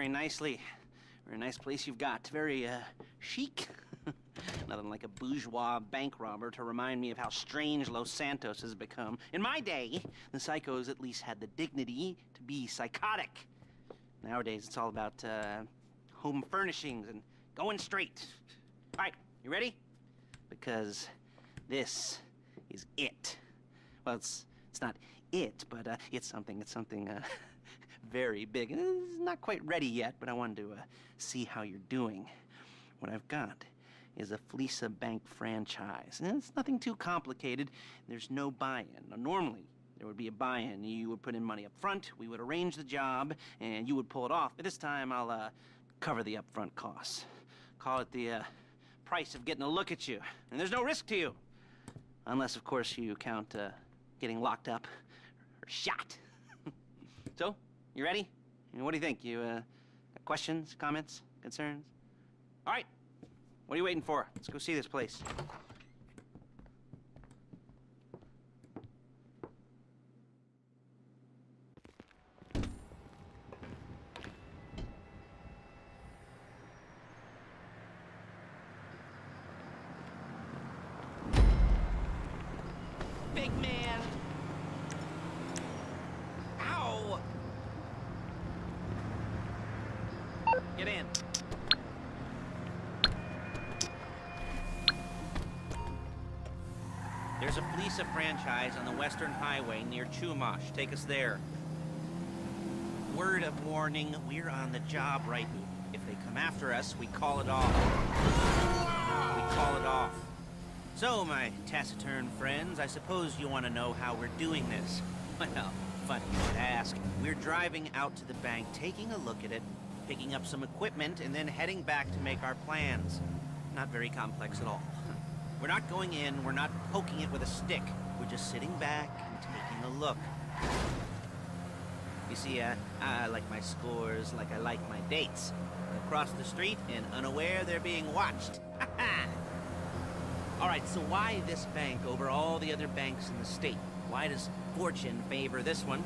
very nicely. Very nice place you've got. Very, chic. Nothing like a bourgeois bank robber to remind me of how strange Los Santos has become. In my day, the psychos at least had the dignity to be psychotic. Nowadays, it's all about, home furnishings and going straight. All right, you ready? Because this is it. Well, it's not it, but, it's something, very big. It's not quite ready yet, but I wanted to, see how you're doing. What I've got is a Fleeca Bank franchise. And it's nothing too complicated. There's no buy-in. Now, normally, there would be a buy-in. You would put in money up front, we would arrange the job, and you would pull it off. But this time, I'll cover the upfront costs. Call it the price of getting a look at you. And there's no risk to you. Unless, of course, you count getting locked up or shot. So, you ready? What do you think? You got questions, comments, concerns? All right. What are you waiting for? Let's go see this place. Big man! Ow! Get in. There's a Fleeca franchise on the Western Highway near Chumash. Take us there. Word of warning, we're on the job right now. If they come after us, we call it off. We call it off. So, my taciturn friends, I suppose you want to know how we're doing this. Well, funny you should ask. We're driving out to the bank, taking a look at it, picking up some equipment, and then heading back to make our plans. Not very complex at all. We're not going in, we're not poking it with a stick. We're just sitting back and taking a look. You see, I like my scores like I like my dates. Across the street and unaware they're being watched. All right, so why this bank over all the other banks in the state? Why does fortune favor this one?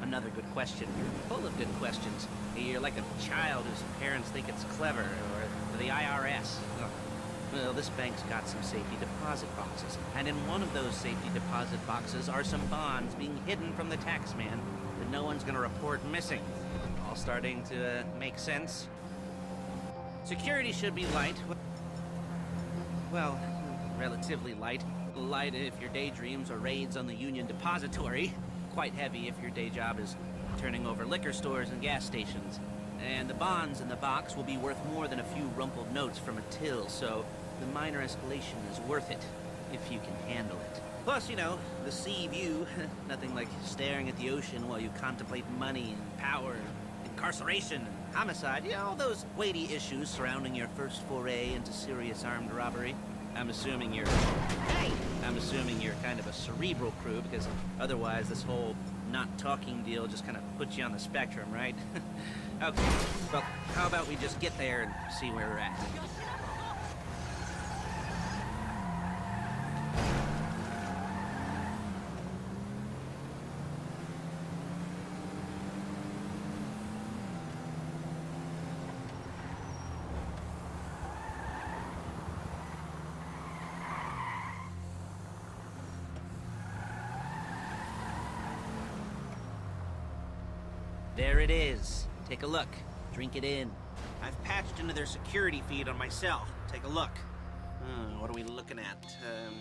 Another good question. You're full of good questions. You're like a child whose parents think it's clever, or the IRS. Well, this bank's got some safety deposit boxes, and in one of those safety deposit boxes are some bonds being hidden from the tax man that no one's gonna report missing. All starting to make sense? Security should be light. Well, relatively light. Light if your daydreams are raids on the Union Depository. Quite heavy if your day job is turning over liquor stores and gas stations. And the bonds in the box will be worth more than a few rumpled notes from a till, so the minor escalation is worth it, if you can handle it. Plus, you know, the sea view. Nothing like staring at the ocean while you contemplate money and power, incarceration, and homicide. You know, all those weighty issues surrounding your first foray into serious armed robbery. I'm assuming you're kind of a cerebral crew, because otherwise this whole not talking deal just kind of puts you on the spectrum, right? Okay, well, how about we just get there and see where we're at? There it is. Take a look. Drink it in. I've patched into their security feed on my cell. Take a look. What are we looking at?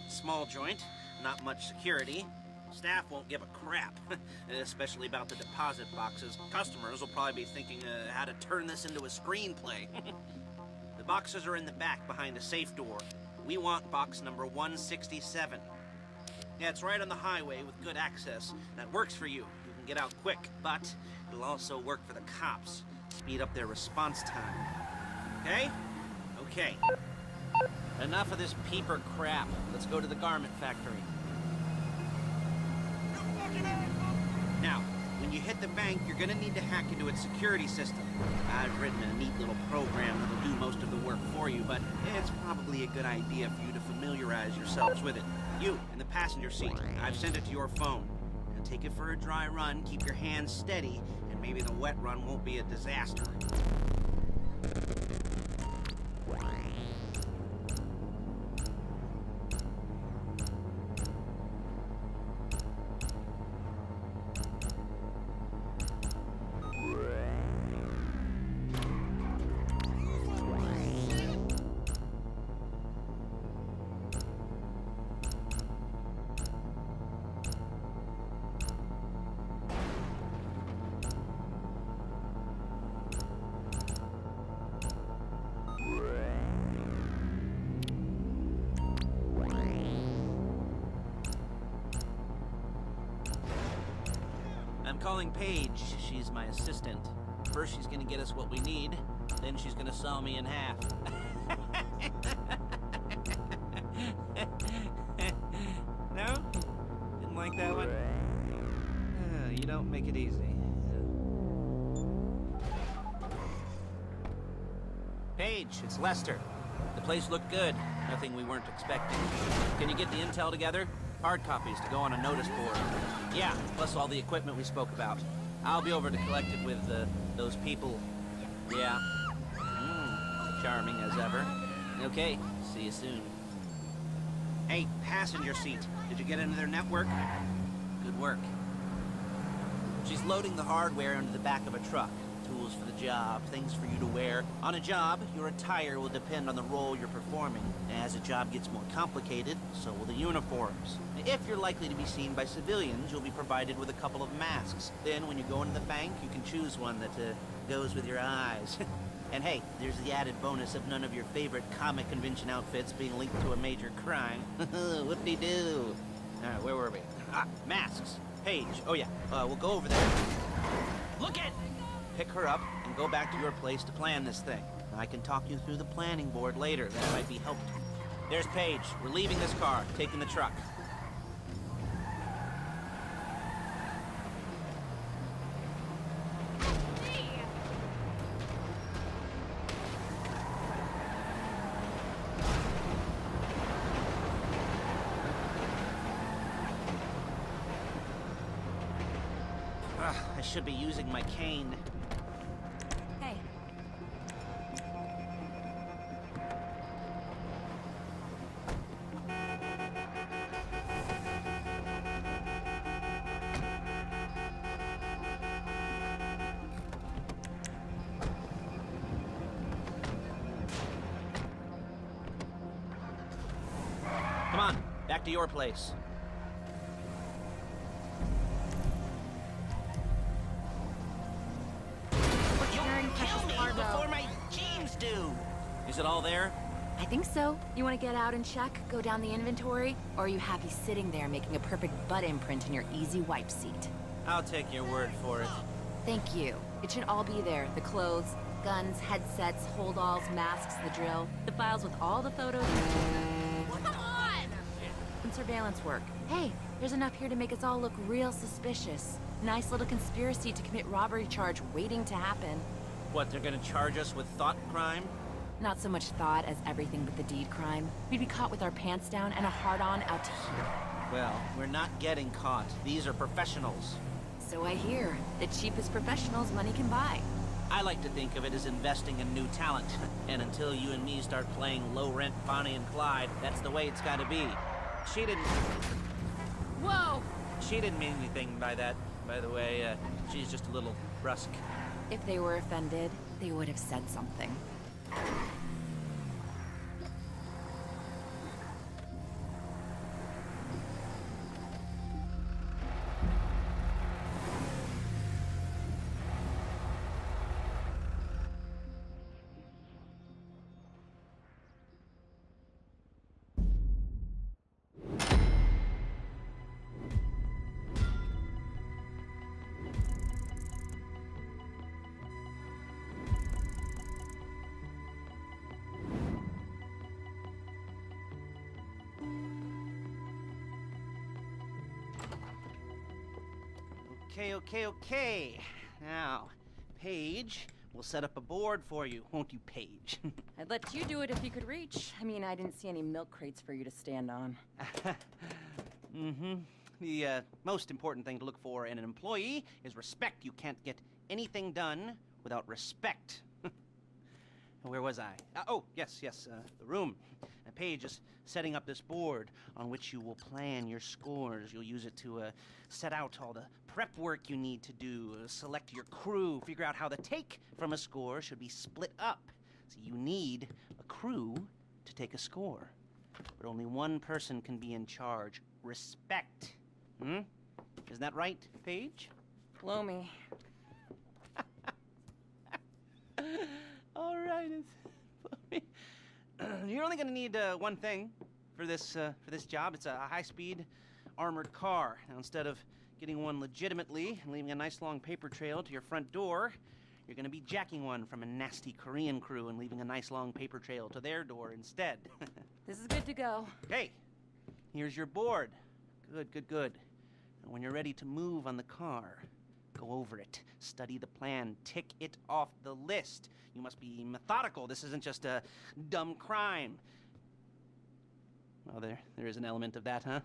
Small joint, not much security. Staff won't give a crap, especially about the deposit boxes. Customers will probably be thinking how to turn this into a screenplay. The boxes are in the back behind a safe door. We want box number 167. Yeah, it's right on the highway with good access. That works for you. You can get out quick, but it'll also work for the cops. Speed up their response time. Okay? Okay. Enough of this peeper crap. Let's go to the garment factory. Now, when you hit the bank, you're gonna need to hack into its security system. I've written a neat little program that'll do most of the work for you, but it's probably a good idea for you to familiarize yourselves with it. You, in the passenger seat, I've sent it to your phone. Now take it for a dry run, keep your hands steady, and Maybe the wet run won't be a disaster. I'm calling Paige. She's my assistant. First, she's gonna get us what we need. Then she's gonna saw me in half. No? Didn't like that one? You don't make it easy. Paige, it's Lester. The place looked good. Nothing we weren't expecting. Can you get the intel together? Hard copies to go on a notice board. Yeah, plus all the equipment we spoke about. I'll be over to collect it with those people. Yeah. Charming as ever. Okay, see you soon. Hey, passenger seat. Did you get into their network? Good work. She's loading the hardware into the back of a truck. Tools for the job, things for you to wear. On a job, your attire will depend on the role you're performing. As a job gets more complicated, so will the uniforms. If you're likely to be seen by civilians, you'll be provided with a couple of masks. Then, when you go into the bank, you can choose one that goes with your eyes. And hey, there's the added bonus of none of your favorite comic convention outfits being linked to a major crime. Whoop-de-doo. Alright, where were we? Masks. Paige. Oh yeah, we'll go over there. Look it! Pick her up and go back to your place to plan this thing. I can talk you through the planning board later. That might be helpful. There's Paige. We're leaving this car, taking the truck. I should be using my cane. Hey. Come on, back to your place. Before my jeans do. Is it all there? I think so. You want to get out and check? Go down the inventory? Or are you happy sitting there making a perfect butt imprint in your easy wipe seat? I'll take your word for it. Thank you. It should all be there. The clothes, guns, headsets, holdalls, masks, the drill. The files with all the photos. Come on! And surveillance work. Hey, there's enough here to make us all look real suspicious. Nice little conspiracy to commit robbery charge waiting to happen. What, they're gonna charge us with thought crime? Not so much thought as everything but the deed crime. We'd be caught with our pants down and a hard-on out to here. Well, we're not getting caught. These are professionals. So I hear. The cheapest professionals money can buy. I like to think of it as investing in new talent. And until you and me start playing low-rent Bonnie and Clyde, that's the way it's gotta be. She didn't... Whoa! She didn't mean anything by that, by the way. She's just a little brusque. If they were offended, they would have said something. Okay. Now, Paige, we'll set up a board for you, won't you, Paige? I'd let you do it if you could reach. I mean, I didn't see any milk crates for you to stand on. The most important thing to look for in an employee is respect. You can't get anything done without respect. Where was I? Oh, yes, the room. Paige is setting up this board on which you will plan your scores. You'll use it to set out all the prep work you need to do, select your crew, figure out how the take from a score should be split up. So you need a crew to take a score. But only one person can be in charge. Respect. Isn't that right, Paige? Blow me. All right. You're only going to need one thing for this job. It's a high-speed armored car. Now, instead of getting one legitimately and leaving a nice long paper trail to your front door, you're going to be jacking one from a nasty Korean crew and leaving a nice long paper trail to their door instead. This is good to go. Okay, here's your board. Good. And when you're ready to move on the car, go over it, study the plan, tick it off the list. You must be methodical. This isn't just a dumb crime. Well, there is an element of that, huh?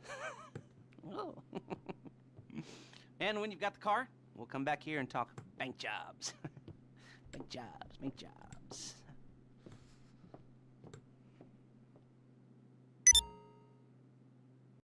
Oh. And when you've got the car, we'll come back here and talk bank jobs. Bank jobs.